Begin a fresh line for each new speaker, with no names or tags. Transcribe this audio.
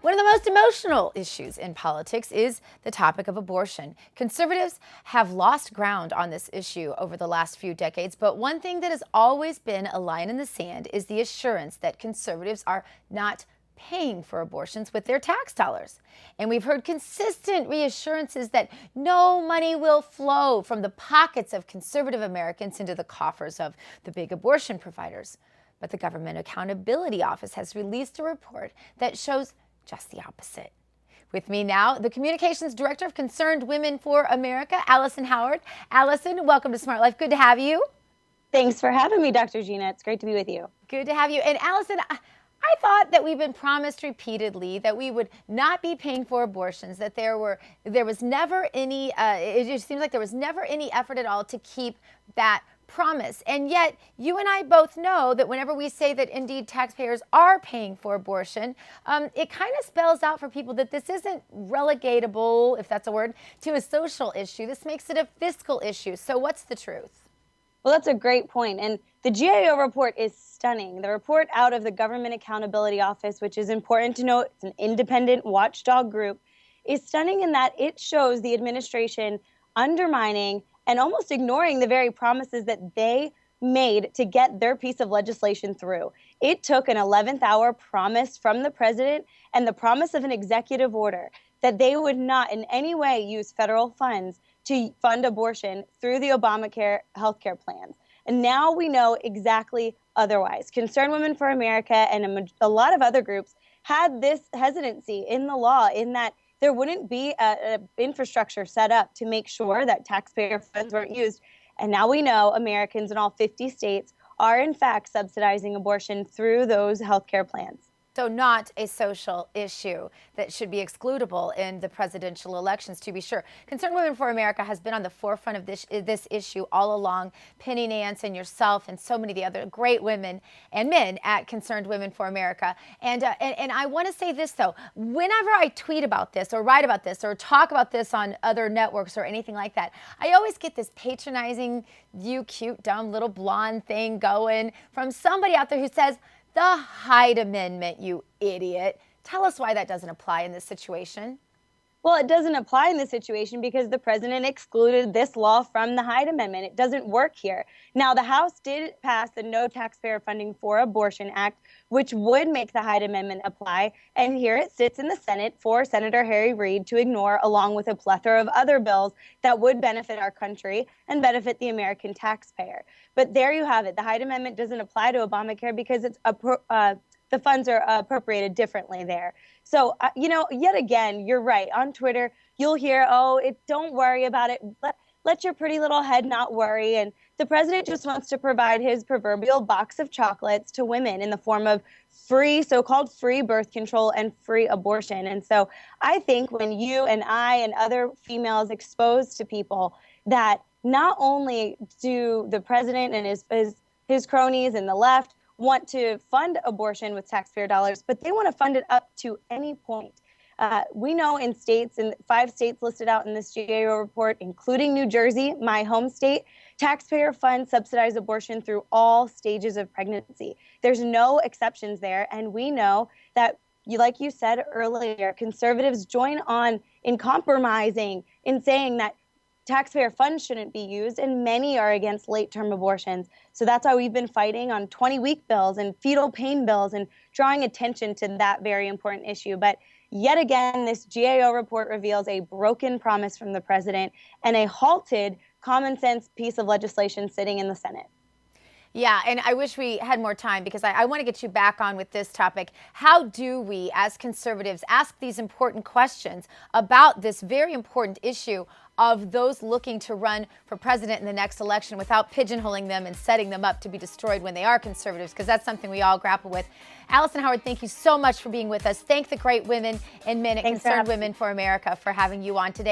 One of the most emotional issues in politics is the topic of abortion. Conservatives have lost ground on this issue over the last few decades, but one thing that has always been a line in the sand is the assurance that conservatives are not paying for abortions with their tax dollars. And we've heard consistent reassurances that no money will flow from the pockets of conservative Americans into the coffers of the big abortion providers. But the Government Accountability Office has released a report that shows just the opposite. With me now, the Communications Director of Concerned Women for America, Allison Howard. Allison, welcome to Smart Life. Good to have you.
Thanks for having me, Dr. Gina. It's great to be with you.
Good to have you. And Allison, I thought that we've been promised repeatedly that we would not be paying for abortions, that there was never any, it just seems like there was never any effort at all to keep that promise. And yet you and I both know that whenever we say that indeed taxpayers are paying for abortion, it kind of spells out for people that this isn't relegatable, if that's a word, to a social issue. This makes it a fiscal issue. So what's the truth?
Well, that's a great point. And the GAO report is stunning. The report out of the Government Accountability Office, which is important to note, it's an independent watchdog group, is stunning in that it shows the administration undermining and almost ignoring the very promises that they made to get their piece of legislation through. It took an 11th hour promise from the president and the promise of an executive order that they would not in any way use federal funds to fund abortion through the Obamacare healthcare plans. And now we know exactly otherwise. Concerned Women for America and a lot of other groups had this hesitancy in the law in that there wouldn't be an infrastructure set up to make sure that taxpayer funds weren't used. And now we know Americans in all 50 states are in fact subsidizing abortion through those healthcare plans.
So not a social issue that should be excludable in the presidential elections, to be sure. Concerned Women for America has been on the forefront of this issue all along. Penny Nance and yourself and so many of the other great women and men at Concerned Women for America. And I want to say this, though. Whenever I tweet about this or write about this or talk about this on other networks or anything like that, I always get this patronizing, you cute, dumb little blonde thing going from somebody out there who says, the Hyde Amendment, you idiot. Tell us why that doesn't apply in this situation.
Well, it doesn't apply in this situation because the president excluded this law from the Hyde Amendment. It doesn't work here. Now, the House did pass the No Taxpayer Funding for Abortion Act, which would make the Hyde Amendment apply. And here it sits in the Senate for Senator Harry Reid to ignore, along with a plethora of other bills that would benefit our country and benefit the American taxpayer. But there you have it. The Hyde Amendment doesn't apply to Obamacare because it's the funds are appropriated differently there. So, yet again, you're right. On Twitter, you'll hear, don't worry about it. Let your pretty little head not worry. And the president just wants to provide his proverbial box of chocolates to women in the form of free, so-called free birth control and free abortion. And so I think when you and I and other females expose to people that not only do the president and his cronies and the left want to fund abortion with taxpayer dollars, but they want to fund it up to any point. We know in states, in 5 states listed out in this GAO report, including New Jersey, my home state, taxpayer funds subsidize abortion through all stages of pregnancy. There's no exceptions there. And we know that, like you said earlier, conservatives join on in compromising, in saying that taxpayer funds shouldn't be used, and many are against late-term abortions. So that's why we've been fighting on 20-week bills and fetal pain bills and drawing attention to that very important issue. But yet again, this GAO report reveals a broken promise from the president and a halted common sense piece of legislation sitting in the Senate.
Yeah, and I wish we had more time because I want to get you back on with this topic. How do we, as conservatives, ask these important questions about this very important issue of those looking to run for president in the next election without pigeonholing them and setting them up to be destroyed when they are conservatives? Because that's something we all grapple with. Allison Howard, thank you so much for being with us. Thank the great women and men at Concerned Women for America for having you on today.